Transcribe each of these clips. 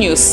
News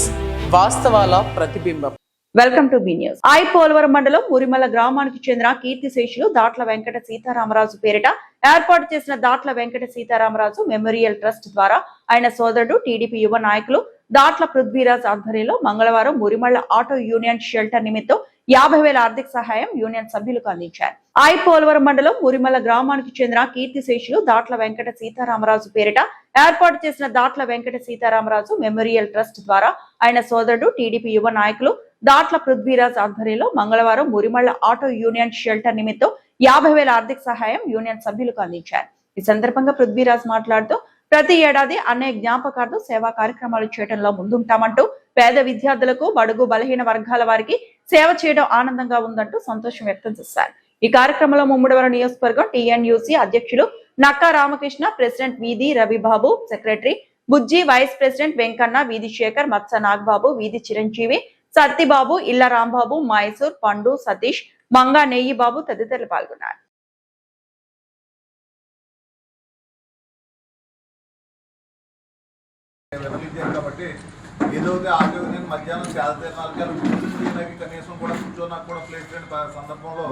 వాస్తవాల ప్రతిబింబం. Welcome to be news. Polavaram మండలం మురిమల్ల గ్రామానికి చెందిన కీర్తిశేషులు దాట్ల వెంకట సీతారామరాజు పేరిట ఏర్పాటు చేసిన దాట్ల వెంకట సీతారామరాజు మెమోరియల్ ట్రస్ట్ ద్వారా ఆయన సోదరుడు టీడీపీ యువ నాయకులు దాట్ల పృథ్వీరాజ్ ఆధ్వర్యంలో మంగళవారం మురిమల్ల ఆటో యూనియన్ షెల్టర్ నిమిత్తం 50,000 ఆర్థిక సహాయం యూనియన్ సభ్యులకు అందించారు. పోలవరం మండలం మురిమల్ల గ్రామానికి చెందిన కీర్తిశేషులు దాట్ల వెంకట సీతారామరాజు పేరిట ఏర్పాటు చేసిన దాట్ల వెంకట సీతారామరాజు మెమోరియల్ ట్రస్ట్ ద్వారా ఆయన సోదరుడు టీడీపీ యువ నాయకులు దాట్ల పృథ్వీరాజ్ ఆధ్వర్యంలో మంగళవారం మురిమల్ల ఆటో యూనియన్ షెల్టర్ నిమిత్తం 50,000 ఆర్థిక సహాయం యూనియన్ సభ్యులకు అందించారు. ఈ సందర్భంగా పృథ్వీరాజ్ మాట్లాడుతూ ప్రతి ఏడాది అనేక జ్ఞాపకార్థం సేవా కార్యక్రమాలు చేయడంలో ముందుంటామంటూ పేద విద్యార్థులకు బడుగు బలహీన వర్గాల వారికి సేవ చేయడం ఆనందంగా ఉందంటూ సంతోషం వ్యక్తం చేశారు. ఈ కార్యక్రమంలో ముమ్మడివరం నియోజకవర్గం టీఎన్యూసీ అధ్యక్షులు నక్కా రామకృష్ణ, ప్రెసిడెంట్ వీధి రవిబాబు, సెక్రటరీ బుజ్జి, వైస్ ప్రెసిడెంట్ వెంకన్న, వీధి శేఖర్, మత్స నాగబాబు, వీధి చిరంజీవి, సత్తిబాబు, ఇళ్ల రాంబాబు, మైసూర్, పండు, సతీష్, మంగా నెయ్యి బాబు తదితరులు పాల్గొన్నారు. కాబట్టి ఏదో ఆటో యూనియన్ మధ్యాహ్నం చేతనాలకి కనీసం కూడా కూర్చోనాకు కూడా ప్లేస్ లేని సందర్భంలో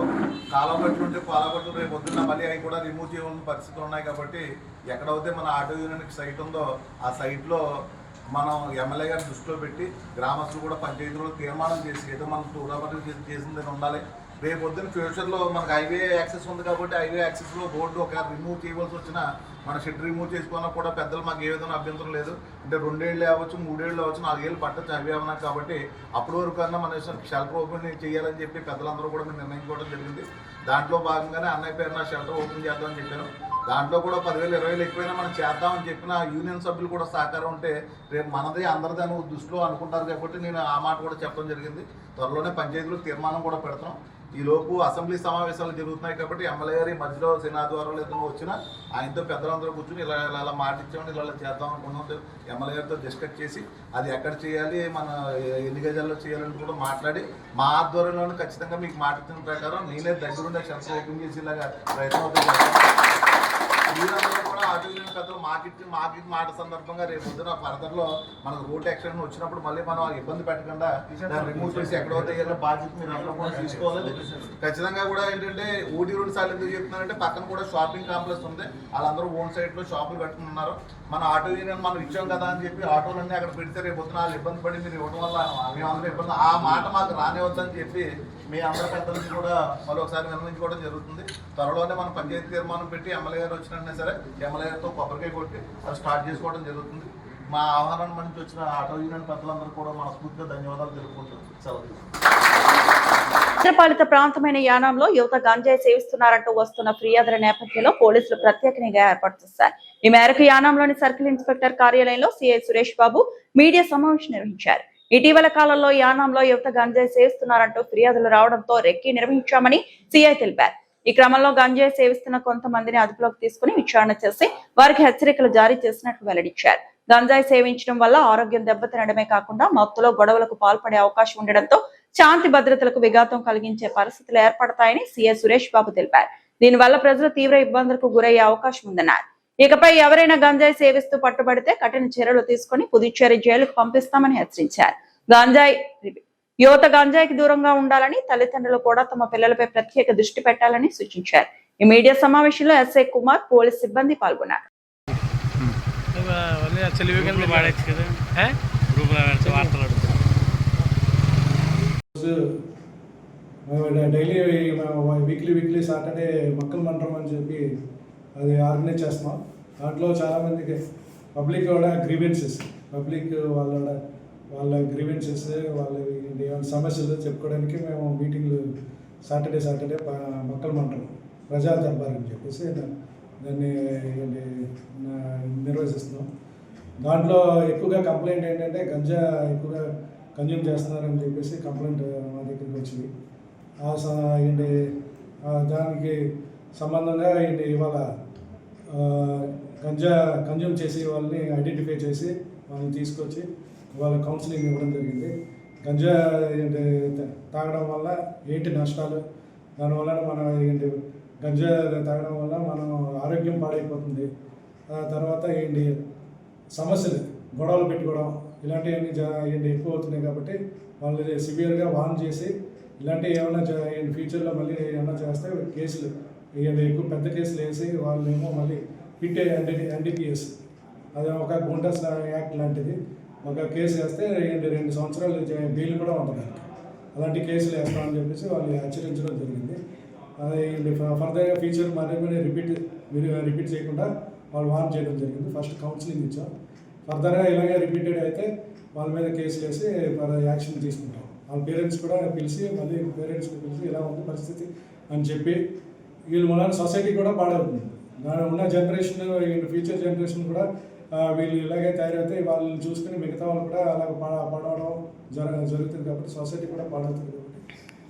కాలబట్టుంటే పాలబట్టు రేపు పొద్దున్న మళ్ళీ అవి కూడా రిమూవ్ చేయవలసిన పరిస్థితులు ఉన్నాయి. కాబట్టి ఎక్కడైతే మన ఆటో యూనియన్కి సైట్ ఉందో ఆ సైట్లో మనం ఎమ్మెల్యే గారిని దృష్టిలో పెట్టి గ్రామస్తులు కూడా పంచాయతీలో తీర్మానం చేసి ఏదో మనం టూరాబట్టి చేసిందని ఉండాలి. రేపు పొద్దున్న ఫ్యూచర్లో మనకు హైవే యాక్సెస్ ఉంది కాబట్టి హైవే యాక్సెస్లో రోడ్డు ఒక రిమూవ్ చేయవలసి వచ్చినా మన షెడ్ రిమూవ్ చేసుకున్నా కూడా పెద్దలు మాకు ఏ విధంగా అభ్యంతరం లేదు. అంటే 2 ఏళ్ళు అవ్వచ్చు, 3 ఏళ్ళు అవ్వచ్చు, 4 ఏళ్ళు పట్టచ్చు హైవే అన్నా. కాబట్టి అప్పటి వరకు అన్నా మన షెల్టర్ ఓపెన్ చేయాలని చెప్పి పెద్దలందరూ కూడా మేము నిర్ణయించుకోవడం జరిగింది. దాంట్లో భాగంగానే అన్నయ్య పేరున షెల్టర్ ఓపెన్ చేద్దామని చెప్పాను. దాంట్లో కూడా 10,000, 20,000 ఎక్కువైనా మనం చేద్దామని చెప్పిన యూనియన్ సభ్యులు కూడా సహకారం ఉంటే రేపు మనది అందరిది అని దృష్టిలో అనుకుంటారు. కాబట్టి నేను ఆ మాట కూడా చెప్పడం జరిగింది. త్వరలోనే పంచాయతీలో తీర్మానం కూడా పెడతాం. ఈలోపు అసెంబ్లీ సమావేశాలు జరుగుతున్నాయి కాబట్టి ఎమ్మెల్యే గారి మధ్యలో శనాద్వారాలు ఏదైనా వచ్చినా ఆయనతో పెద్దలందరూ కూర్చొని ఇలా మాట ఇచ్చామని ఇలా చేద్దాం అనుకున్నాం. ఎమ్మెల్యే గారితో డిస్కస్ చేసి అది ఎక్కడ చేయాలి, మన ఎన్ని గజాల్లో చేయాలని కూడా మాట్లాడి మా ఆధ్వర్యంలో ఖచ్చితంగా మీకు మాట ఇచ్చిన ప్రకారం నేనే దగ్గరుండే షెల్టర్ ఓపెన్ చేసేలాగా ప్రయత్నం అవుతుంది. మీరందరూ కూడా ఆటో యూనియన్ పెద్దలు మాకి మాట సందర్భంగా రేపు పొద్దున ఫర్దర్లో మనకు రోడ్ యాక్సిడెంట్ వచ్చినప్పుడు మళ్ళీ మనం ఇబ్బంది పెట్టకుండా దాన్ని రిమూవ్ చేసి ఎక్కడో దగ్గర బాధ్యత మీరు అందరూ కూడా తీసుకోవాలి. ఖచ్చితంగా కూడా ఏంటంటే ఓటీ రోడ్ సార్లు ఎందుకు చెప్తున్నారంటే పక్కన కూడా షాపింగ్ కాంప్లెక్స్ ఉంది, వాళ్ళందరూ ఓన్ సైడ్లో షాపులు కట్టుకున్నారు. మన ఆటో యూనియన్ మనం ఇచ్చాం కదా అని చెప్పి ఆటోలన్నీ అక్కడ పెడితే రేపు పొద్దున వాళ్ళు ఇబ్బంది పడి మీరు ఇవ్వడం వల్ల మేమందరూ ఇబ్బంది ఆ మాట మాకు రానివద్దని చెప్పి మీ అందరి పెద్ద నుంచి కూడా మరొకసారి నిర్ణయించుకోవడం జరుగుతుంది. త్వరలోనే మనం పంచాయతీ తీర్మానం పెట్టి ఎమ్మెల్యే గారు వచ్చినట్టే సరే ఎమ్మెల్యే గారితో కొబ్బరికాయ కొట్టి అది స్టార్ట్ చేసుకోవడం జరుగుతుంది. మా ఆహ్వానం నుంచి వచ్చిన ఆటో యూనియన్ పెద్దలందరూ కూడా మనస్ఫూర్తిగా ధన్యవాదాలు తెలుపుకుంటారు. పాలిత ప్రాంతమైన యానాంలో యువత గంజాయి సేవిస్తున్నారంటూ వస్తున్న ఫిర్యాదుల నేపథ్యంలో పోలీసులు ప్రత్యేక నిఘా ఏర్పాటు చేశారు. ఈ మేరకు యానాంలోని సర్కిల్ ఇన్స్పెక్టర్ కార్యాలయంలో సిఐ సురేష్ బాబు మీడియా సమావేశం నిర్వహించారు. ఇటీవల కాలంలో యానాంలో యువత గంజాయి సేవిస్తున్నారంటూ ఫిర్యాదులు రావడంతో రెక్కీ నిర్వహించామని సిఐ తెలిపారు. ఈ క్రమంలో గంజాయి సేవిస్తున్న కొంతమందిని అదుపులోకి తీసుకుని విచారణ చేసి వారికి హెచ్చరికలు జారీ చేసినట్లు వెల్లడించారు. గంజాయి సేవించడం వల్ల ఆరోగ్యం దెబ్బతినడమే కాకుండా మత్తులో గొడవలకు పాల్పడే అవకాశం ఉండడంతో శాంతి భద్రతలకు విఘాతం కలిగించే పరిస్థితులు ఏర్పడతాయని సిఐ సురేష్ బాబు తెలిపారు. దీనివల్ల ప్రజలు తీవ్ర ఇబ్బందులకు గురయ్యే అవకాశం ఉందన్నారు. ఇకపై ఎవరైనా గంజాయి సేవిస్తూ పట్టుబడితే కఠిన చర్యలు తీసుకుని పుదుచ్చేరి జైలుకు పంపిస్తామని హెచ్చరించారు. యువత గంజాయికి దూరంగా ఉండాలని, తల్లిదండ్రులు కూడా తమ పిల్లలపై ప్రత్యేక దృష్టి పెట్టాలని సూచించారు. ఈ మీడియా సమావేశంలో ఎస్ఐ కుమార్, పోలీస్ సిబ్బంది పాల్గొన్నారు. డైలీ వీక్లీ సాటర్డే మొక్కలు మంటం అని చెప్పి అది ఆర్గనైజ్ చేస్తున్నాం. దాంట్లో చాలామందికి పబ్లిక్ కూడా గ్రీవెన్సెస్ వాళ్ళ గ్రీవెన్సెస్ వాళ్ళ సమస్యలు చెప్పుకోవడానికి మేము మీటింగ్లు సాటర్డే మొక్కలు మంటం ప్రజా దర్బార్ అని చెప్పేసి దాన్ని నిర్వహిస్తున్నాం. దాంట్లో ఎక్కువగా కంప్లైంట్ ఏంటంటే గంజా ఎక్కువగా కన్జ్యూమ్ చేస్తున్నారని చెప్పేసి కంప్లైంట్ మా దగ్గరికి వచ్చింది. దానికి సంబంధంగా ఇవాళ గంజా కన్జ్యూమ్ చేసి వాళ్ళని ఐడెంటిఫై చేసి వాళ్ళని తీసుకొచ్చి వాళ్ళ కౌన్సిలింగ్ ఇవ్వడం జరిగింది. గంజా తాగడం వల్ల ఏంటి నష్టాలు, దానివల్ల మన గంజా తాగడం వల్ల మనం ఆరోగ్యం పాడైపోతుంది. తర్వాత సమస్యలు, గొడవలు పెట్టుకోవడం, ఇలాంటివన్నీ ఎక్కువ అవుతున్నాయి కాబట్టి వాళ్ళని సివియర్గా వార్న్ చేసి ఇలాంటివి ఏమైనా ఫ్యూచర్లో మళ్ళీ ఏమైనా చేస్తే కేసులు ఎక్కువ పెద్ద కేసులు వేసి వాళ్ళేమో మళ్ళీ పిట్ ఎన్డీపీఎస్ అది ఒక గుండాస్ యాక్ట్ లాంటిది ఒక కేసు వేస్తే 2 సంవత్సరాలు బెయిల్ కూడా ఉంటుంది. అలాంటి కేసులు వేస్తామని చెప్పేసి వాళ్ళు హెచ్చరించడం జరిగింది. అది ఫర్దర్గా ఫ్యూచర్ మరీ రిపీట్ చేయకుండా వాళ్ళు వార్న్ చేయడం జరిగింది. ఫస్ట్ కౌన్సిలింగ్ ఇచ్చాం. ఫర్దర్గా ఇలాగే రిపీటెడ్ అయితే వాళ్ళ మీద కేసులు వేసి యాక్షన్ తీసుకుంటాం. వాళ్ళ పేరెంట్స్ కూడా పిలిచి మళ్ళీ పేరెంట్స్ని పిలిచి ఇలా ఉంది పరిస్థితి అని చెప్పి వీళ్ళు మన సొసైటీ కూడా పాడవుతుంది. దాని ఉన్న జనరేషన్ ఫ్యూచర్ జనరేషన్ కూడా వీళ్ళు ఇలాగే తయారైతే వాళ్ళని చూసుకుని మిగతా వాళ్ళు కూడా అలాగ పడవడం జరుగుతుంది కాబట్టి సొసైటీ కూడా పాడవుతుంది కాబట్టి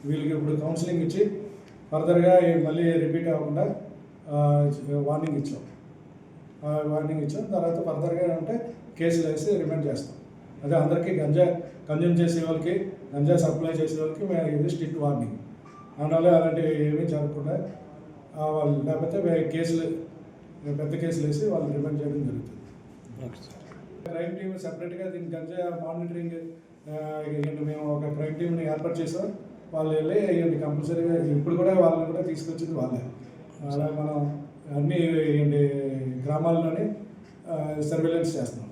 వీళ్ళకి ఇప్పుడు కౌన్సిలింగ్ ఇచ్చి ఫర్దర్గా మళ్ళీ రిపీట్ అవ్వకుండా వార్నింగ్ ఇచ్చాం. తర్వాత ఫర్దర్గా అంటే కేసులు వేసి రిమైండ్ చేస్తాం. అదే అందరికీ గంజా కన్జ్యూమ్ చేసే వాళ్ళకి గంజా సప్లై చేసే వాళ్ళకి మేము ఇది స్ట్రిక్ట్ వార్నింగ్. అందువల్ల అలాంటివి ఏమీ జరగకుండా వాళ్ళు లేకపోతే పెద్ద కేసులు వేసి వాళ్ళు రిమైండ్ చేయడం జరుగుతుంది. క్రైమ్ టీమ్ సెపరేట్గా దీనికి గంజా మానిటరింగ్ మేము ఒక క్రైమ్ టీమ్ని ఏర్పాటు చేసాం. వాళ్ళు వెళ్ళి కంపల్సరీగా ఇప్పుడు కూడా వాళ్ళని కూడా తీసుకొచ్చింది వాళ్ళే. అలా మనం అన్ని గ్రామాల్లోనే సర్వేలెన్స్ చేస్తున్నాం.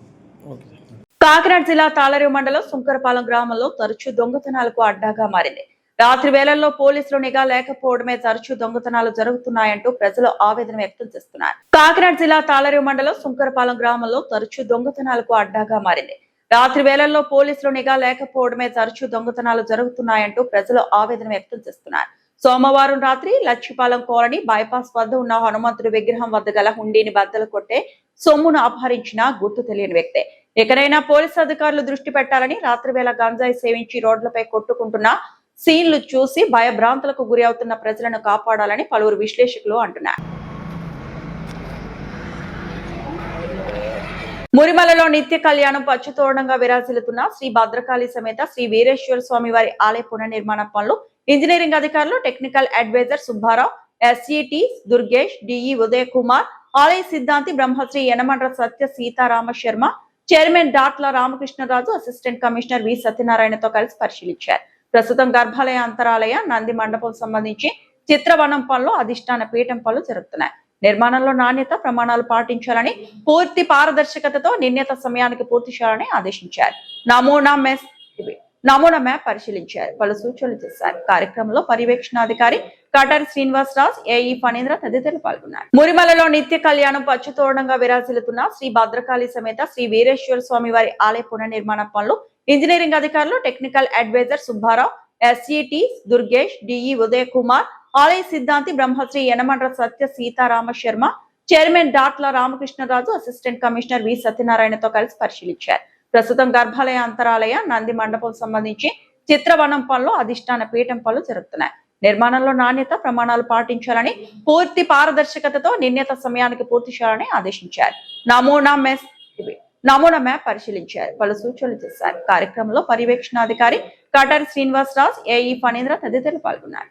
కాకినాడ జిల్లా తాళరేవు మండలం సుంకరపాలెం గ్రామంలో తరచూ దొంగతనాలకు అడ్డాగా మారింది. రాత్రి వేళల్లో పోలీసులు నిఘా లేకపోవడమే తరచూ దొంగతనాలు జరుగుతున్నాయంటూ ప్రజలు ఆవేదన వ్యక్తం చేస్తున్నారు. కాకినాడ జిల్లా తాళరేవు మండలం సుంకరపాలెం గ్రామంలో తరచూ దొంగతనాలకు అడ్డాగా మారింది. రాత్రి వేళల్లో పోలీసులు నిఘా లేకపోవడమే తరచూ దొంగతనాలు జరుగుతున్నాయంటూ ప్రజలు ఆవేదన వ్యక్తం చేస్తున్నారు. సోమవారం రాత్రి లచ్చిపాలెం కాలనీ బైపాస్ వద్ద ఉన్న హనుమంతుడి విగ్రహం వద్ద గల హుండీని బద్దలు కొట్టే సొమ్మును అపహరించిన గుర్తు తెలియని వ్యక్తే. ఎక్కడైనా పోలీసు అధికారులు దృష్టి పెట్టాలని రాత్రి వేళ గంజాయి సేవించి రోడ్లపై కొట్టుకుంటున్న సీన్లు చూసి భయభ్రాంతులకు గురి అవుతున్న ప్రజలను కాపాడాలని పలువురు విశ్లేషకులు అంటున్నారు. మురిమలలో నిత్య కళ్యాణం పచ్చుతోరణంగా విరాజిల్లుతున్న శ్రీ భద్రకాళి సమేత శ్రీ వీరేశ్వర స్వామి వారి ఆలయ పునర్నిర్మాణ పనులు ఇంజనీరింగ్ అధికారులు టెక్నికల్ అడ్వైజర్ సుబ్బారావు, ఎస్ఈటి దుర్గేష్, డిఈ ఉదయ్ కుమార్, ఆలయ సిద్ధాంతి Brahmasri Yanamandra Satya Seetharama Sharma, chairman Datla Ramakrishnaraju, assistant commissioner V సత్యనారాయణతో కలిసి పరిశీలించారు. ప్రస్తుతం గర్భాలయ అంతరాలయ నంది మండపం సంబంధించి చిత్రవనం పనులు అధిష్టాన పీఠం పనులు జరుగుతున్నాయి. నిర్మాణంలో నాణ్యత ప్రమాణాలు పాటించాలని, పూర్తి పారదర్శకతతో నిర్ణీత సమయానికి పూర్తి చేయాలని ఆదేశించారు. నమూనా మ్యాప్ పరిశీలించారు. పలు సూచనలు చేశారు. కార్యక్రమంలో పర్యవేక్షణాధికారి కటారి శ్రీనివాసరాజ్, ఏఈ ఫణీంద్ర తదితరులు పాల్గొన్నారు. మురిమలలో నిత్య కళ్యాణం పచ్చుతోరణంగా విరాజిల్లుతున్న శ్రీ భద్రకాళి సమేత శ్రీ వీరేశ్వర స్వామి వారి ఆలయ పునర్నిర్మాణ పనులు ఇంజనీరింగ్ అధికారులు టెక్నికల్ అడ్వైజర్ సుబ్బారావు, ఎస్ఈటి దుర్గేష్, డిఈ ఉదయ్ కుమార్, ఆలయ సిద్ధాంతి Brahmasri Yanamandra Satya Seetharama Sharma, chairman Datla Ramakrishnaraju, assistant commissioner V సత్యనారాయణతో కలిసి పరిశీలించారు. ప్రస్తుతం గర్భాలయ అంతరాలయ నంది మండపం సంబంధించి చిత్రవనం పనులు అధిష్టాన పీఠం పనులు జరుగుతున్నాయి. నిర్మాణంలో నాణ్యత ప్రమాణాలు పాటించాలని, పూర్తి పారదర్శకతతో నిర్ణీత సమయానికి పూర్తి చేయాలని ఆదేశించారు. నమూనా మ్యాప్ పరిశీలించారు. పలు సూచనలు చేశారు. కార్యక్రమంలో పర్యవేక్షణాధికారి కటారి శ్రీనివాసరాజ్, ఏఈ ఫణీంద్ర తదితరులు పాల్గొన్నారు.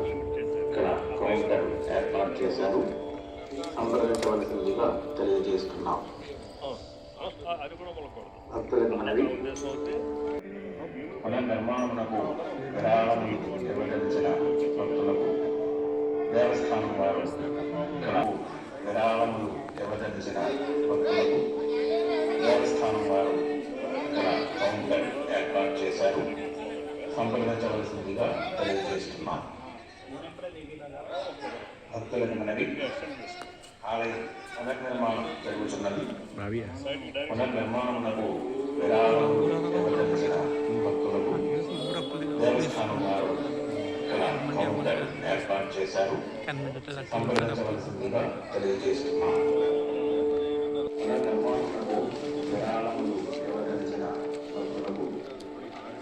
పునర్నిర్మాణమునకు విరాళములు ఇవ్వదలిచిన భక్తులకు దేవస్థానం వారు విరాళములు ఇవ్వదలిచిన భక్తులకు దేవస్థానం వారు ఇక్కడ కౌంటర్ ఏర్పాటు చేశారు. సంప్రదించవలసిందిగా తెలియజేస్తున్నాం. భక్తులకు మనవి, ఆలయం పునర్నిర్మాణం జరుగుతున్నది. పునర్నిర్మాణమునకు విరాళములు ఇవ్వదలిచిన భక్తులకు దేవస్థానం వారు ఇక్కడ కౌంటర్ ఏర్పాటు చేశారు. సంప్రదించవలసిందిగా తెలియజేస్తున్నాం. పునర్నిర్మాణమునకు విరాళములు ఇవ్వదలిచిన భక్తులకు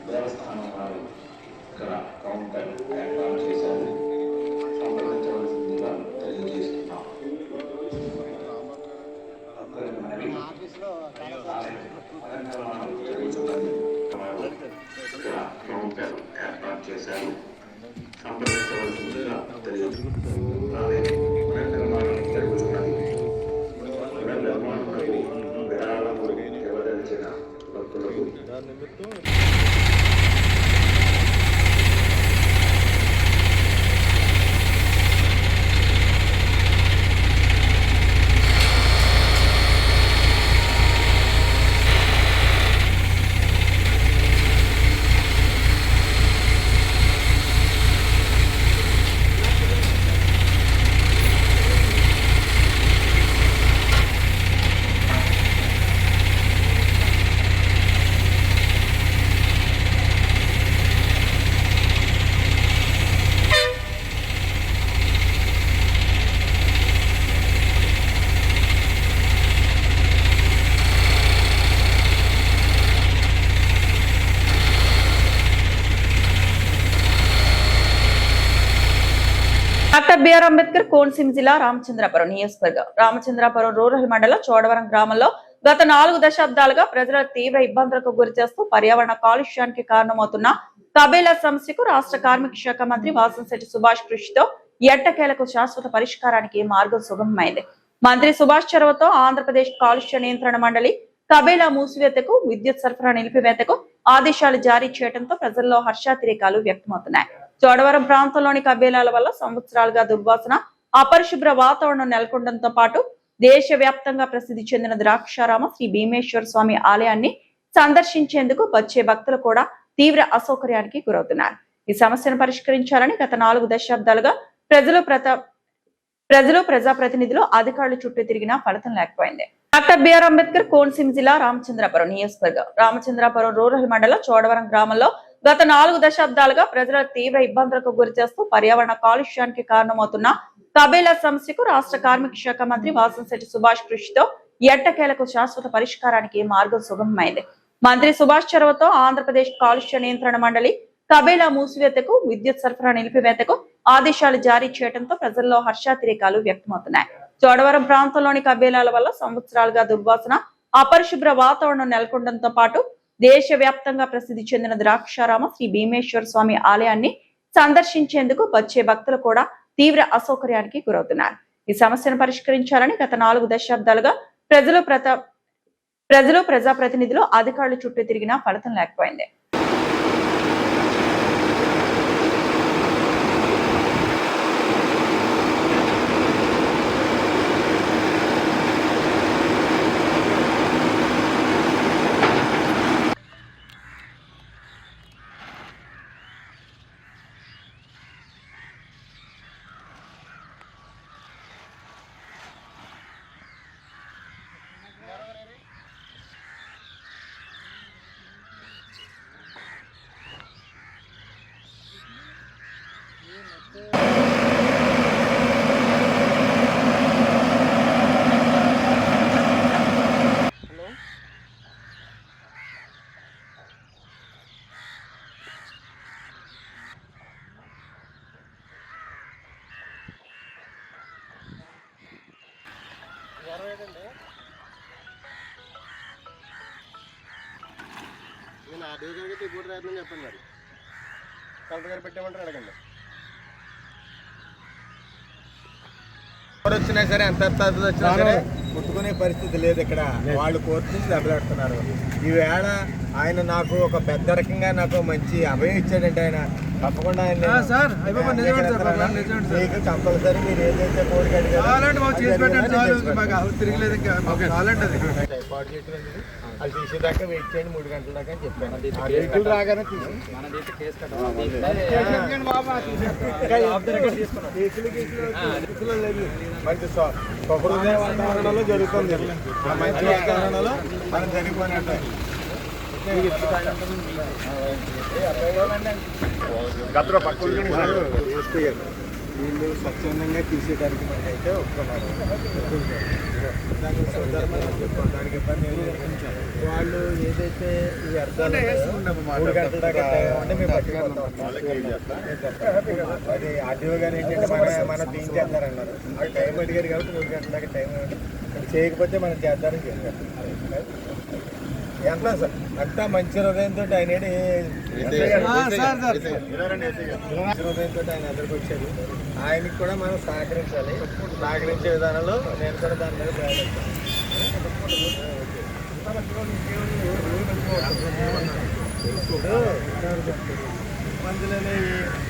దేవస్థానం వారు ఇక్కడ కౌంటర్ ఏర్పాటు చేశారు. సంప్రదించవలసిందిగా తెలియజేస్తున్నాం. పునర్నిర్మాణం జరుగుతున్నది. ఇక్కడ కౌంటర్ ఏర్పాటు చేశారు. సంప్రదించవలసిందిగా తెలియజేస్తున్నాం. పునర్నిర్మాణం జరుగుతున్నది. పునర్నిర్మాణమునకు విరాళములు ఇవ్వదలిచిన భక్తులకు డాక్టర్ బిఆర్ అంబేద్కర్ కోనసీమ జిల్లా రామచంద్రాపురం నియోజకవర్గం రామచంద్రాపురం రూరల్ మండలం చోడవరం గ్రామంలో గత 4 దశాబ్దాలుగా ప్రజల తీవ్ర ఇబ్బందులకు గురి చేస్తూ పర్యావరణ కాలుష్యానికి కారణమవుతున్న కబేలా సమస్యకు రాష్ట్ర కార్మిక శాఖ మంత్రి వాసంశెట్టి సుభాష్ కృషితో ఎట్టకేలకు శాశ్వత పరిష్కారానికి మార్గం సుగమమైంది. మంత్రి సుభాష్ చొరవతో ఆంధ్రప్రదేశ్ కాలుష్య నియంత్రణ మండలి కబేలా మూసివేతకు, విద్యుత్ సరఫరా నిలిపివేతకు ఆదేశాలు జారీ చేయడంతో ప్రజల్లో హర్షాతిరేకాలు వ్యక్తమవుతున్నాయి. చోడవరం ప్రాంతంలోని కబేలాల వల్ల సంవత్సరాలుగా దుర్వాసన, అపరిశుభ్ర వాతావరణం నెలకొనడంతో పాటు దేశ వ్యాప్తంగా ప్రసిద్ధి చెందిన ద్రాక్షారామ శ్రీ భీమేశ్వర స్వామి ఆలయాన్ని సందర్శించేందుకు వచ్చే భక్తులు కూడా తీవ్ర అసౌకర్యానికి గురవుతున్నారు. ఈ సమస్యను పరిష్కరించాలని గత 4 దశాబ్దాలుగా ప్రజలు ప్రజాప్రతినిధులు అధికారులు చుట్టూ తిరిగినా ఫలితం లేకపోయింది. డాక్టర్ బిఆర్ అంబేద్కర్ కోనసీమ జిల్లా రామచంద్రాపురం నియోజకవర్గం రామచంద్రాపురం రూరల్ మండలం చోడవరం గ్రామంలో గత 4 దశాబ్దాలుగా ప్రజల తీవ్ర ఇబ్బందులకు గురి చేస్తూ పర్యావరణ కాలుష్యానికి కారణమవుతున్న కబేలా సమస్యకు రాష్ట్ర కార్మిక శాఖ మంత్రి వాసంశెట్టి సుభాష్ కృషితో ఎట్టకేలకు శాశ్వత పరిష్కారానికి మార్గం సుగమమైంది. మంత్రి సుభాష్ చొరవతో ఆంధ్రప్రదేశ్ కాలుష్య నియంత్రణ మండలి కబేలా మూసివేతకు, విద్యుత్ సరఫరా నిలిపివేతకు ఆదేశాలు జారీ చేయడంతో ప్రజల్లో హర్షాతిరేకాలు వ్యక్తమవుతున్నాయి. చోడవరం ప్రాంతంలోని కబేలాల వల్ల సంవత్సరాలుగా దుర్వాసన, అపరిశుభ్ర వాతావరణం నెలకొనడంతో పాటు దేశ వ్యాప్తంగా ప్రసిద్ధి చెందిన ద్రాక్షారామ శ్రీ భీమేశ్వర స్వామి ఆలయాన్ని సందర్శించేందుకు వచ్చే భక్తులు కూడా తీవ్ర అసౌకర్యానికి గురవుతున్నారు. ఈ సమస్యను పరిష్కరించాలని గత 4 దశాబ్దాలుగా ప్రజలు ప్రజాప్రతినిధులు అధికారులు చుట్టూ తిరిగినా ఫలితం లేకపోయింది. నేను ఆ డివిజన్కి రిపోర్ట్ రాయమని చెప్పండి. మరి కలెక్టర్ గారు పెట్టామంటారు, అడగండి. ఎవరు వచ్చినా సరే ఎంత వచ్చినా సరే ముట్టుకునే పరిస్థితి లేదు ఇక్కడ. వాళ్ళు కోర్టు నుంచి దెబ్బలాడుతున్నారు. ఈవేళ ఆయన నాకు ఒక పెద్ద రకంగా నాకు మంచి అభయం ఇచ్చాడంటే ఆయన తప్పకుండా ఆయన మీకు కంపల్సరీ మీరు ఏదైతే కోరిక అది తీసేదాకా వెయిట్ చేయండి 3 గంటల దాకా అని చెప్పాను. రాగానే మంచి హృదయ వాతావరణంలో జరుగుతుంది. ఆ మంచి వాతావరణంలో మనం జరిగిపోయినట్టు వీళ్ళు స్వచ్ఛందంగా తీసేయడానికి మనకి అయితే ఒప్పుకున్నారు. దానికి దానికి ఇబ్బంది వాళ్ళు ఏదైతే ఈ అర్థాలు 3 గంటల దాకా అంటే మేము పట్టుకుంటాం. అది ఆర్టీఓ గారు ఏంటంటే మనం తీయించేస్తారన్నారు. ఆ టైం అడిగారు కాబట్టి 3 గంటల దాకా టైం చేయకపోతే మనం చేద్దారని చెప్పారు. ఎంత సార్ అంతా మంచి హృదయంతో ఆయన హృదయంతో ఆయన ఎదురుకు వచ్చారు. ఆయనకి కూడా మనం సహకరించాలి. సహకరించే విధానంలో నేను కూడా దాని మీద ప్రయాణిస్తాను. మందులని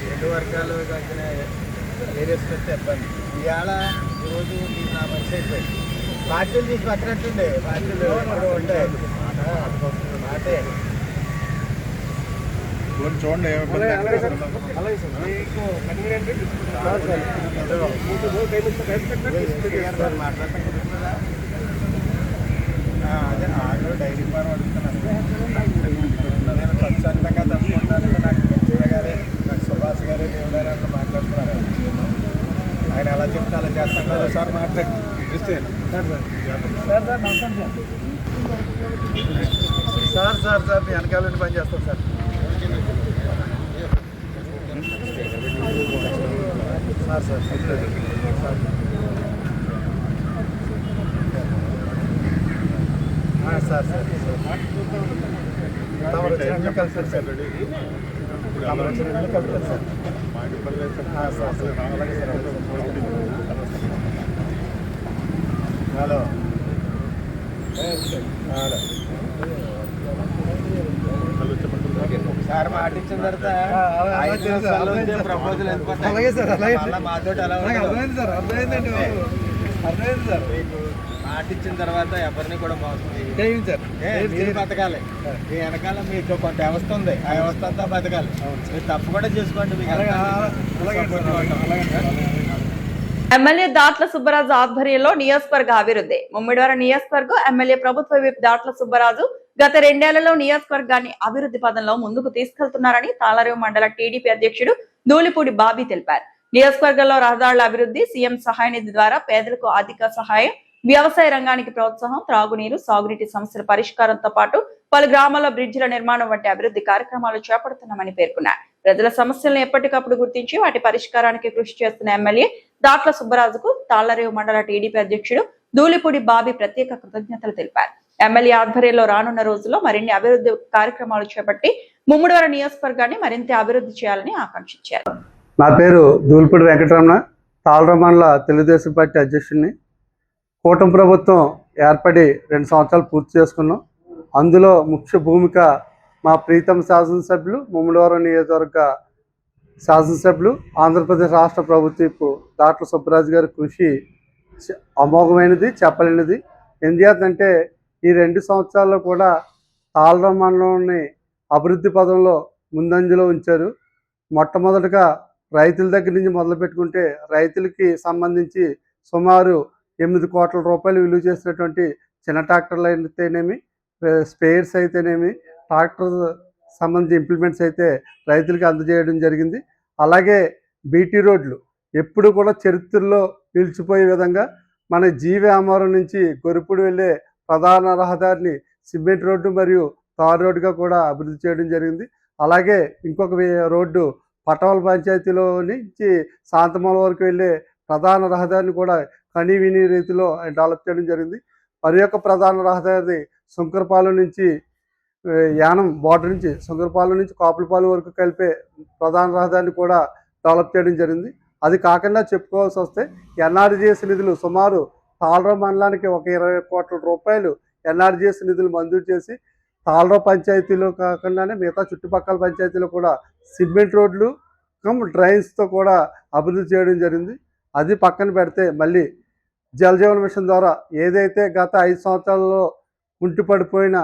రెండు వర్గాలు కలిగిన ఏరియాస్ వస్తే ఇబ్బంది. ఇవాళ ఈరోజు నా మనిషి అయిపోయింది. పార్టీలు తీసి పట్టినట్టుండే పార్టీలు ఎప్పుడు ఉంటాయి మాటే చూడండి అదే ఆటో డైరీ ఫార్మ్ అడుగుతున్నాను. నేను స్వచ్ఛందంగా తప్పుకుంటానంటే నాకు మంచిగా గారే నాకు సుభాష్ గారే దేవుడారు అట్లా మాట్లాడుతున్నారు. ఆయన అలా చెప్తే అలా చేస్తాను కదా సార్ మాట్లాడి సార్ సార్ సార్ మీ వెనకాల నుండి పని చేస్తాను sir. Sir sir sir sir తమరు వచ్చినట్లు కలుస్తారు సార్. తమరు వచ్చినట్లు కలుస్తారు సార్. సార్ సార్ అలాగే సార్. హలో హలో సార్ మాట ఇచ్చిన తర్వాత ప్రపోజల్ అలాగే సార్ అలాగే మాతో అర్థమైంది సార్. అర్థమైందండి అర్థమైంది సార్. మీకు మాట ఇచ్చిన తర్వాత ఎవరిని కూడా మోసం సార్. మీరు బతకాలి. మీ వెనకాల మీకు కొంత వ్యవస్థ ఉంది. ఆ వ్యవస్థ అంతా బతకాలి. మీరు తప్పు కూడా చేసుకోండి. మీకు ఎమ్మెల్యే దాట్ల సుబ్బరాజు ఆధ్వర్యంలో నియోజకవర్గ అభివృద్ధి. ముమ్మిడివరం నియోజకవర్గం ఎమ్మెల్యే ప్రభుత్వ విప్ దాట్ల సుబ్బరాజు గత 2 ఏళ్లలో నియోజకవర్గాన్ని అభివృద్ధి పదంలో ముందుకు తీసుకెళ్తున్నారని తాళరేవు మండల టీడీపీ అధ్యక్షుడు ధూళిపూడి బాబీ తెలిపారు. నియోజకవర్గంలో రహదారుల అభివృద్ధి, సీఎం సహాయ నిధి ద్వారా పేదలకు ఆర్థిక సహాయం, వ్యవసాయ రంగానికి ప్రోత్సాహం, త్రాగునీరు, సాగునీటి సమస్యల పరిష్కారంతో పాటు పలు గ్రామాల్లో బ్రిడ్జిల నిర్మాణం వంటి అభివృద్ధి కార్యక్రమాలు చేపడుతున్నామని పేర్కొన్నారు. ప్రజల సమస్యలను ఎప్పటికప్పుడు గుర్తించి వాటి పరిష్కారానికి కృషి చేస్తున్న ఎమ్మెల్యే దాట్ల సుబ్బరాజుకు తాళ్లరేవు మండల టీడీపీ అధ్యక్షుడు ధూళిపూడి బాబీ ప్రత్యేక కృతజ్ఞతలు తెలిపారు. ఎమ్మెల్యే ఆధ్వర్యంలో రానున్న రోజుల్లో మరిన్ని అభివృద్ధి కార్యక్రమాలు చేపట్టి ముమ్మిడివరం నియోజకవర్గాన్ని మరింత అభివృద్ధి చేయాలని ఆకాంక్షించారు. నా పేరు ధూళిపూడి వెంకటరమణ, తాళ్లరేవు మండల తెలుగుదేశం పార్టీ అధ్యక్షుడిని. కూటమి ప్రభుత్వం ఏర్పడి 2 సంవత్సరాలు పూర్తి చేసుకున్నాం. అందులో ముఖ్య భూమిక మా ప్రీతం శాసనసభ్యులు, ముమ్మిడివరం నియోజకవర్గ శాసనసభ్యులు, ఆంధ్రప్రదేశ్ రాష్ట్ర ప్రభుత్వ దాట్ల సుబ్బరాజు గారి కృషి అమోఘమైనది, చెప్పలేనిది. ఎందుకంటే ఈ 2 సంవత్సరాల్లో కూడా తాళ్లరేవు మండలంని అభివృద్ధి పదంలో ముందంజలో ఉంచారు. మొట్టమొదటిగా రైతుల దగ్గర నుంచి మొదలు పెట్టుకుంటే రైతులకి సంబంధించి సుమారు 8 కోట్ల రూపాయలు విలువ చేసినటువంటి చిన్న ట్రాక్టర్లు అయితేనేమి, స్పేర్స్ అయితేనేమి, ట్రాక్టర్ సంబంధించి ఇంప్లిమెంట్స్ అయితే రైతులకి అందజేయడం జరిగింది. అలాగే బీటీ రోడ్లు ఎప్పుడు కూడా చరిత్రలో నిలిచిపోయే విధంగా మన జీవ్యామరం నుంచి గొరుపుడు వెళ్ళే ప్రధాన రహదారిని సిమెంట్ రోడ్డు మరియు తార్ రోడ్డుగా కూడా అభివృద్ధి చేయడం జరిగింది. అలాగే ఇంకొక రోడ్డు పటవల పంచాయతీలో నుంచి శాంతమూల వరకు వెళ్ళే ప్రధాన రహదారిని కూడా కనీవిని రీతిలో డెవలప్ చేయడం జరిగింది. మరి యొక్క ప్రధాన రహదారి శంకరపాలెం నుంచి యానం బార్డర్ నుంచి శంకరపాలెం నుంచి కాపులపాలెం వరకు కలిపే ప్రధాన రహదారిని కూడా డెవలప్ చేయడం జరిగింది. అది కాకుండా చెప్పుకోవాల్సి వస్తే ఎన్ఆర్జీఎస్ నిధులు సుమారు తాళ్లరేవు మండలానికి ఒక 20 కోట్ల రూపాయలు ఎన్ఆర్జీఎస్ నిధులు మంజూరు చేసి తాళ్లరేవు పంచాయతీలో కాకుండానే మిగతా చుట్టుపక్కల పంచాయతీలో కూడా సిమెంట్ రోడ్లు డ్రైన్స్తో కూడా అభివృద్ధి చేయడం జరిగింది. అది పక్కన పెడితే మళ్ళీ జల్ జీవన్ మిషన్ ద్వారా ఏదైతే గత 5 సంవత్సరాల్లో కుంటిపడిపోయిన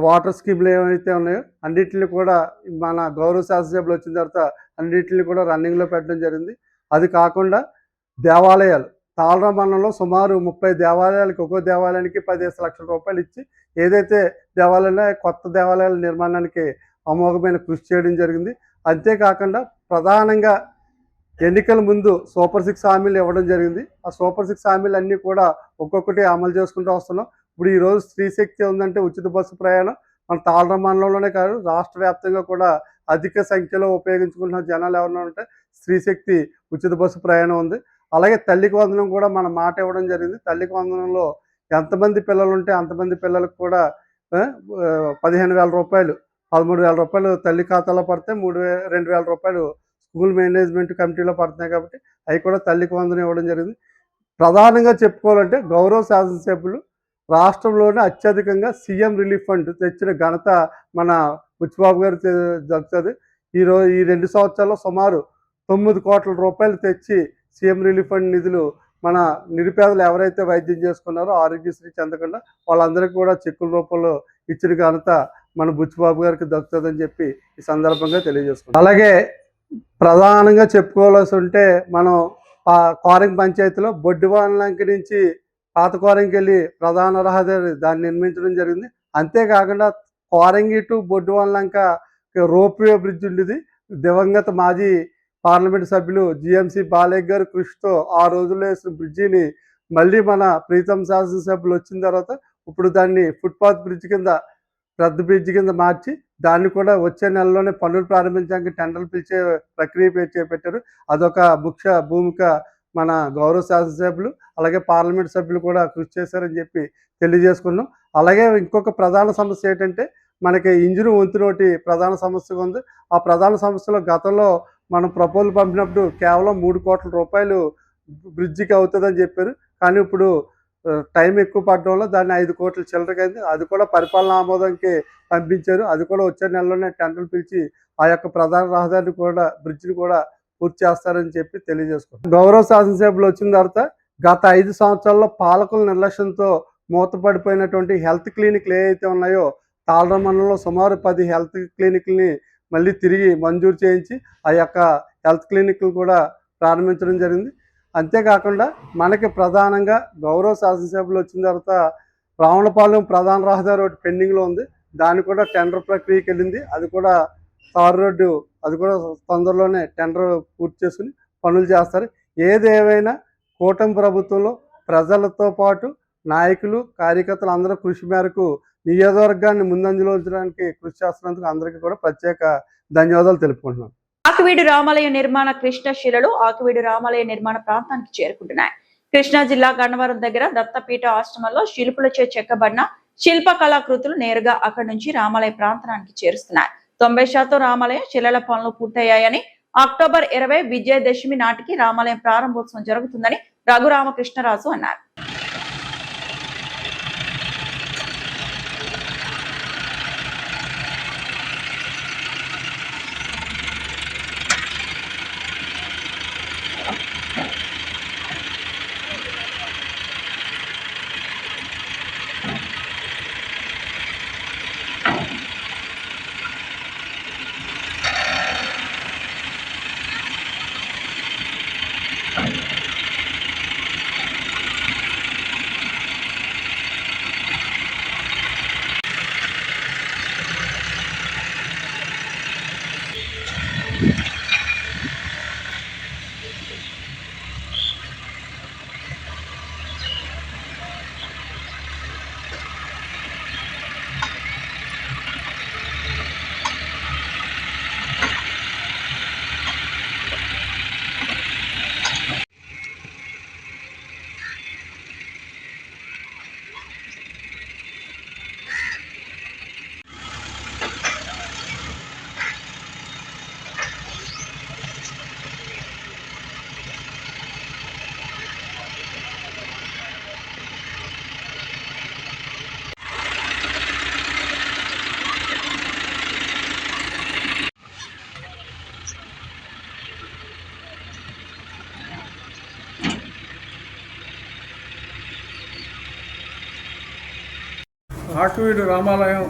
వాటర్ స్కీమ్లు ఏవైతే ఉన్నాయో అన్నింటిని కూడా మన గౌరవ శాసనసభ్యులు వచ్చిన తర్వాత అన్నింటిని కూడా రన్నింగ్లో పెట్టడం జరిగింది. అది కాకుండా దేవాలయాలు తాళ్లరేవు మండలంలో సుమారు 30 దేవాలయాలకి ఒక్కో దేవాలయానికి 15 లక్షల రూపాయలు ఇచ్చి ఏదైతే దేవాలయాలు కొత్త దేవాలయాల నిర్మాణానికి అమోఘమైన కృషి చేయడం జరిగింది. అంతేకాకుండా ప్రధానంగా ఎన్నికల ముందు సూపర్ 6 హామీలు ఇవ్వడం జరిగింది. ఆ సూపర్ 6 హామీలు అన్నీ కూడా ఒక్కొక్కటి అమలు చేసుకుంటూ వస్తున్నాం. ఇప్పుడు ఈరోజు స్త్రీ శక్తి ఉందంటే ఉచిత బస్సు ప్రయాణం మన తాళ్లరేవు మండలంలోనే కాదు రాష్ట్ర వ్యాప్తంగా కూడా అధిక సంఖ్యలో ఉపయోగించుకుంటున్న జనాలు ఎవరైనా ఉంటే స్త్రీ శక్తి ఉచిత బస్సు ప్రయాణం ఉంది. అలాగే తల్లికి వందనం కూడా మన మాట ఇవ్వడం జరిగింది. తల్లికి వందనంలో ఎంతమంది పిల్లలు ఉంటే అంతమంది పిల్లలకు కూడా 15,000 రూపాయలు 13,000 రూపాయలు తల్లి ఖాతాలో పడితే 2,000 రూపాయలు స్కూల్ మేనేజ్మెంట్ కమిటీలో పడుతున్నాయి కాబట్టి అవి కూడా తల్లికి వందనం ఇవ్వడం జరిగింది. ప్రధానంగా చెప్పుకోవాలంటే గౌరవ శాసనసభ్యులు రాష్ట్రంలోనే అత్యధికంగా సీఎం రిలీఫ్ ఫండ్ తెచ్చిన ఘనత మన బుచ్చిబాబు గారు దక్కుతుంది. ఈ 2 సంవత్సరాల్లో సుమారు 9 కోట్ల రూపాయలు తెచ్చి సీఎం రిలీఫ్ ఫండ్ నిధులు మన నిరుపేదలు ఎవరైతే వైద్యం చేసుకున్నారో ఆరోగ్యశ్రీ చెందకుండా వాళ్ళందరికీ కూడా చెక్కుల రూపంలో ఇచ్చిన ఘనత మన బుచ్చిబాబు గారికి దక్కుతుందని చెప్పి ఈ సందర్భంగా తెలియజేసుకుంటాం. అలాగే ప్రధానంగా చెప్పుకోవాల్సి ఉంటే మనం కోరంగి పంచాయతీలో బొడ్డివానలంక నుంచి పాత కోరంగికి వెళ్ళి ప్రధాన రహదారి దాన్ని నిర్మించడం జరిగింది. అంతేకాకుండా కోరంగి టు బొడ్డివానలంక రోప్వే బ్రిడ్జ్ ఉండేది. దివంగత మాజీ పార్లమెంట్ సభ్యులు జిఎంసి బాలయ్య గారు కృషితో ఆ రోజుల్లో వేసిన బ్రిడ్జిని మళ్ళీ మన ప్రీతం శాసనసభ్యులు వచ్చిన తర్వాత ఇప్పుడు దాన్ని ఫుట్పాత్ బ్రిడ్జ్ కింద పెద్ద బ్రిడ్జ్ కింద మార్చి దాన్ని కూడా వచ్చే నెలలోనే పనులు ప్రారంభించడానికి టెండర్లు పిలిచే ప్రక్రియ చేపట్టారు. అదొక ముఖ్య భూమిక మన గౌరవ శాసనసభ్యులు అలాగే పార్లమెంట్ సభ్యులు కూడా కృషి చేశారని చెప్పి తెలియజేసుకున్నాం. అలాగే ఇంకొక ప్రధాన సమస్య ఏంటంటే మనకి ఇంజను వంతెన ఒకటి ప్రధాన సమస్యగా ఉంది. ఆ ప్రధాన సమస్యలో గతంలో మనం ప్రపోజల్ పంపినప్పుడు కేవలం 3 కోట్ల రూపాయలు బ్రిడ్జికి అవుతుందని చెప్పారు. కానీ ఇప్పుడు టైం ఎక్కువ పడడం వల్ల దాన్ని 5 కోట్ల చిల్లరకైంది. అది కూడా పరిపాలన ఆమోదంకి పంపించారు. అది కూడా వచ్చే నెలలోనే టెండర్లు పిలిచి ఆ యొక్క ప్రధాన రహదారిని కూడా బ్రిడ్జిని కూడా పూర్తి చేస్తారని చెప్పి తెలియజేసుకుంటాం. గౌరవ శాసనసభ్యులు వచ్చిన తర్వాత గత 5 సంవత్సరాల్లో పాలకుల నిర్లక్ష్యంతో మూతపడిపోయినటువంటి హెల్త్ క్లినిక్లు ఏవైతే ఉన్నాయో తాళరం మండలంలో సుమారు 10 హెల్త్ క్లినిక్లని మళ్ళీ తిరిగి మంజూరు చేయించి ఆ యొక్క హెల్త్ క్లినిక్లు కూడా ప్రారంభించడం జరిగింది. అంతేకాకుండా మనకి ప్రధానంగా గౌరవ శాసనసభ్యులు వచ్చిన తర్వాత రావణపాలెం ప్రధాన రహదారి ఒకటి పెండింగ్లో ఉంది. దాన్ని కూడా టెండర్ ప్రక్రియకి వెళ్ళింది. అది కూడా తార్ రోడ్డు అది కూడా తొందరలోనే టెండర్ పూర్తి చేసుకుని పనులు చేస్తారు. ఏదేమైనా కూటమి ప్రభుత్వంలో ప్రజలతో పాటు నాయకులు కార్యకర్తలు అందరూ కృషి మేరకు నియోజకవర్గాన్ని ముందంజలో ఉంచడానికి కృషి చేస్తున్నందుకు అందరికీ కూడా ప్రత్యేక ధన్యవాదాలు తెలుపుకుంటున్నాను. ఆకివీడు రామాలయ నిర్మాణ కృష్ణశిలలు ఆకివీడు రామాలయ నిర్మాణ ప్రాంతానికి చేరుకుంటున్నాయి. కృష్ణా జిల్లా గన్నవరం దగ్గర దత్తపీఠ ఆశ్రమంలో శిల్పులచే చెక్కబడిన శిల్ప కళాకృతులు నేరుగా అక్కడి నుంచి రామాలయ ప్రాంతానికి చేరుస్తున్నాయి. 90% రామాలయ శిలల పనులు పూర్తయ్యాయని, అక్టోబర్ 20 విజయదశమి నాటికి రామాలయం ప్రారంభోత్సవం జరుగుతుందని రఘురామకృష్ణరాజు అన్నారు. ఆకివీడు రామాలయం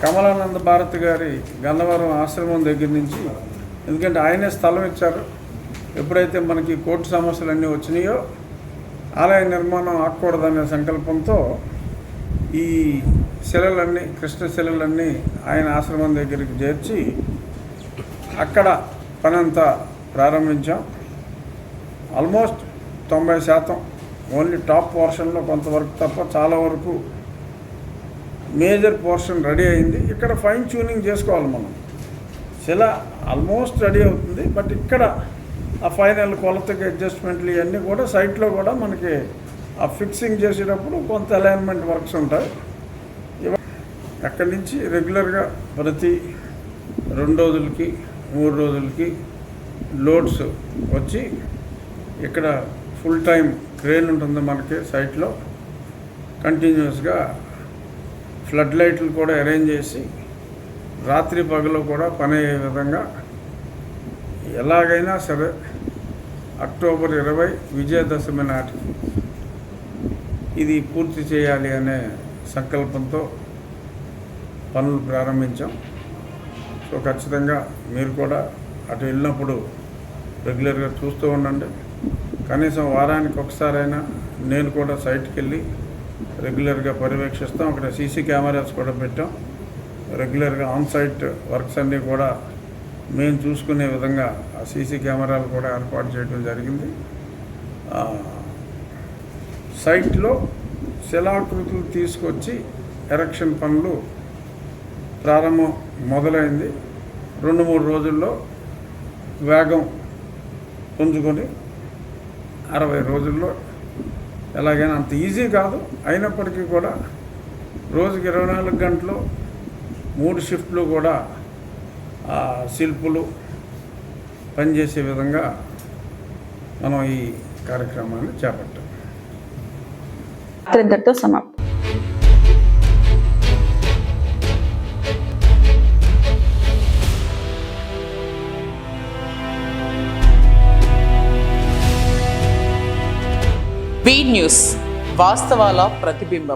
కమలానంద భారతి గారి గన్నవరం ఆశ్రమం దగ్గర నుంచి, ఎందుకంటే ఆయనే స్థలం ఇచ్చారు. ఎప్పుడైతే మనకి కోర్టు సమస్యలన్నీ వచ్చినాయో ఆలయ నిర్మాణం ఆకూడదనే సంకల్పంతో ఈ శిలలన్నీ కృష్ణ శిలలన్నీ ఆయన ఆశ్రమం దగ్గరికి చేర్చి అక్కడ పనంతా ప్రారంభించాం. ఆల్మోస్ట్ 90% ఓన్లీ టాప్ పోర్షన్లో కొంతవరకు తప్ప చాలా వరకు మేజర్ పోర్షన్ రెడీ అయింది. ఇక్కడ ఫైన్ ట్యూనింగ్ చేసుకోవాలి మనం. శిల ఆల్మోస్ట్ రెడీ అవుతుంది, బట్ ఇక్కడ ఆ ఫైనల్ కొలతకి అడ్జస్ట్మెంట్లు ఇవన్నీ కూడా సైట్లో కూడా మనకి ఆ ఫిక్సింగ్ చేసేటప్పుడు కొంత అలైన్మెంట్ వర్క్స్ ఉంటాయి. అక్కడి నుంచి రెగ్యులర్గా ప్రతి 2 రోజులకి 3 రోజులకి లోడ్స్ వచ్చి ఇక్కడ ఫుల్ టైం క్రేన్ ఉంటుంది మనకి సైట్లో, కంటిన్యూస్గా ఫ్లడ్ లైట్లు కూడా అరేంజ్ చేసి రాత్రి పగలు కూడా పని అయ్యే విధంగా ఎలాగైనా సరే అక్టోబర్ 20 విజయదశమి నాటికి ఇది పూర్తి చేయాలి అనే సంకల్పంతో పనులు ప్రారంభించాం. సో ఖచ్చితంగా మీరు కూడా అటు వెళ్ళినప్పుడు రెగ్యులర్గా చూస్తూ ఉండండి. కనీసం వారానికి ఒకసారైనా నేను కూడా సైట్కి వెళ్ళి రెగ్యులర్గా పర్యవేక్షిస్తాం. అక్కడ సీసీ కెమెరాస్ కూడా పెట్టాం. రెగ్యులర్గా ఆన్ సైట్ వర్క్స్ అన్నీ కూడా మేము చూసుకునే విధంగా ఆ సీసీ కెమెరాలు కూడా ఏర్పాటు చేయడం జరిగింది. సైట్లో శిలాకృతులు తీసుకొచ్చి ఎరెక్షన్ పనులు ప్రారంభం మొదలైంది. 2-3 రోజుల్లో వేగం పుంజుకొని 60 రోజుల్లో ఎలాగైనా, అంత ఈజీ కాదు అయినప్పటికీ కూడా రోజుకి 24 గంటలు 3 షిఫ్ట్లు కూడా శిల్పులు పనిచేసే విధంగా మనం ఈ కార్యక్రమాన్ని చేపట్టాం. ఇంతటితో సమాప్తం. వి న్యూస్ వాస్తవాల ప్రతిబింబం.